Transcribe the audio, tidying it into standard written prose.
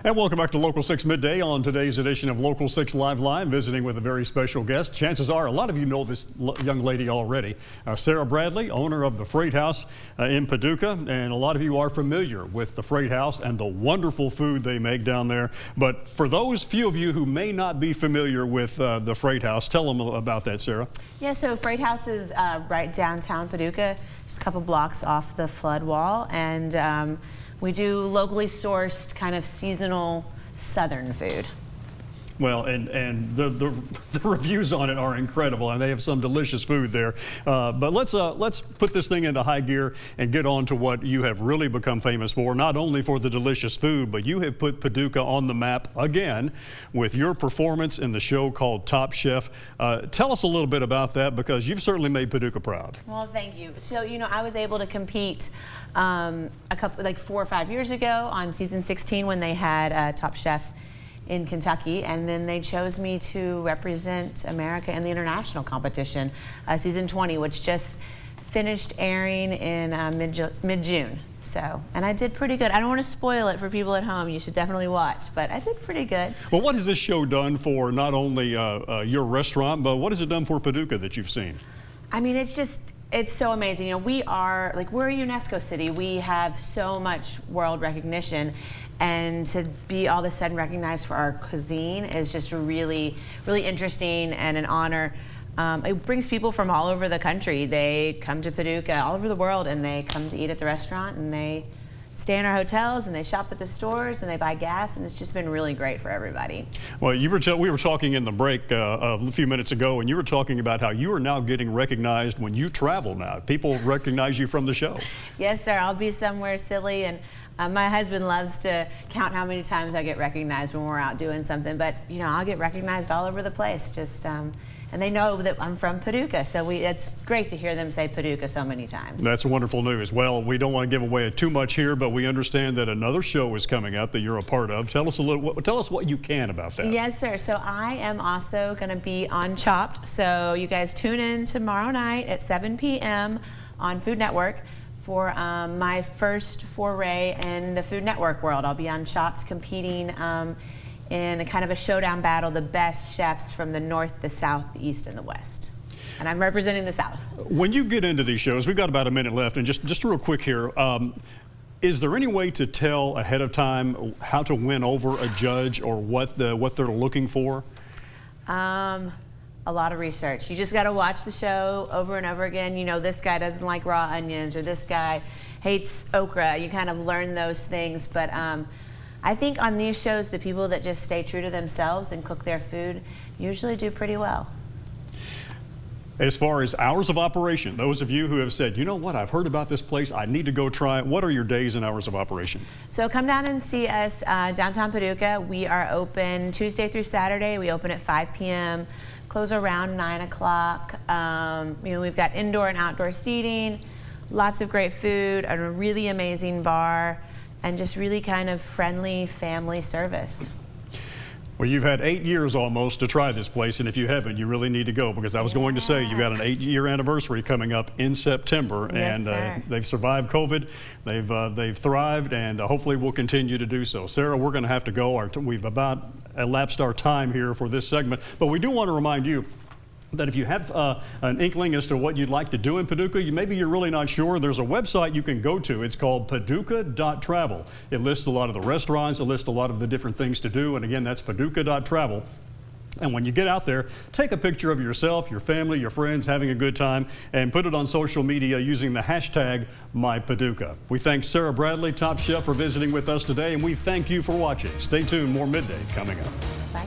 And welcome back to Local 6 Midday. On today's edition of Local 6 Liveline, visiting with a very special guest. Chances are a lot of you know this young lady already. Sara Bradley, owner of the Freight House in Paducah, and a lot of you are familiar with the Freight House and the wonderful food they make down there. But for those few of you who may not be familiar with the Freight House, tell them about that, Sara. Yeah, so Freight House is right downtown Paducah, just a couple blocks off the flood wall, and we do locally sourced kind of seasonal southern food. Well, and the reviews on it are incredible, and they have some delicious food there. But let's put this thing into high gear and get on to what you have really become famous for, not only for the delicious food, but you have put Paducah on the map again with your performance in the show called Top Chef. Tell us a little bit about that, because you've certainly made Paducah proud. Well, thank you. So, you know, I was able to compete like 4 or 5 years ago on season 16 when they had Top Chef in Kentucky, and then they chose me to represent America in the international competition, season 20, which just finished airing in mid-June. So, and I did pretty good. I don't want to spoil it for people at home. You should definitely watch, but I did pretty good. Well, what has this show done for not only your restaurant, but what has it done for Paducah that you've seen? I mean, it's so amazing. You know, we're a UNESCO city. We have so much world recognition, and to be all of a sudden recognized for our cuisine is just really, really interesting and an honor. It brings people from all over the country. They come to Paducah, all over the world, and they come to eat at the restaurant, and they stay in our hotels, and they shop at the stores, and they buy gas, and it's just been really great for everybody. Well, we were talking in the break a few minutes ago, and you were talking about how you are now getting recognized when you travel now. People recognize you from the show. Yes, sir. I'll be somewhere silly, and my husband loves to count how many times I get recognized when we're out doing something, but you know, I'll get recognized all over the place. And they know that I'm from Paducah, so it's great to hear them say Paducah so many times. That's wonderful news. Well, we don't want to give away too much here, but we understand that another show is coming up that you're a part of. Tell us what you can about that. Yes, sir. So I am also going to be on Chopped. So you guys tune in tomorrow night at 7 p.m. on Food Network for my first foray in the Food Network world. I'll be on Chopped competing in a kind of a showdown battle, the best chefs from the north, the south, the east, and the west. And I'm representing the south. When you get into these shows, we've got about a minute left, and just real quick here, is there any way to tell ahead of time how to win over a judge or what they're looking for? A lot of research. You just got to watch the show over and over again. You know, this guy doesn't like raw onions, or this guy hates okra. You kind of learn those things, but I think on these shows, the people that just stay true to themselves and cook their food usually do pretty well. As far as hours of operation, those of you who have said, you know what, I've heard about this place, I need to go try it, what are your days and hours of operation? So come down and see us downtown Paducah. We are open Tuesday through Saturday. We open at 5 p.m., close around 9 o'clock. You know, we've got indoor and outdoor seating, lots of great food, and a really amazing bar, and just really kind of friendly family service. Well, you've had 8 years almost to try this place, and if you haven't, you really need to go, because I was going to say, you got an 8-year anniversary coming up in September, yes, and they've survived COVID, they've thrived, and hopefully will continue to do so. Sara, we're going to have to go. We've about elapsed our time here for this segment, but we do want to remind you that if you have an inkling as to what you'd like to do in Paducah, maybe you're really not sure, there's a website you can go to. It's called paducah.travel. It lists a lot of the restaurants, it lists a lot of the different things to do, and again, that's paducah.travel. And when you get out there, take a picture of yourself, your family, your friends having a good time, and put it on social media using the hashtag MyPaducah. We thank Sara Bradley, Top Chef, for visiting with us today, and we thank you for watching. Stay tuned, more Midday coming up. Bye.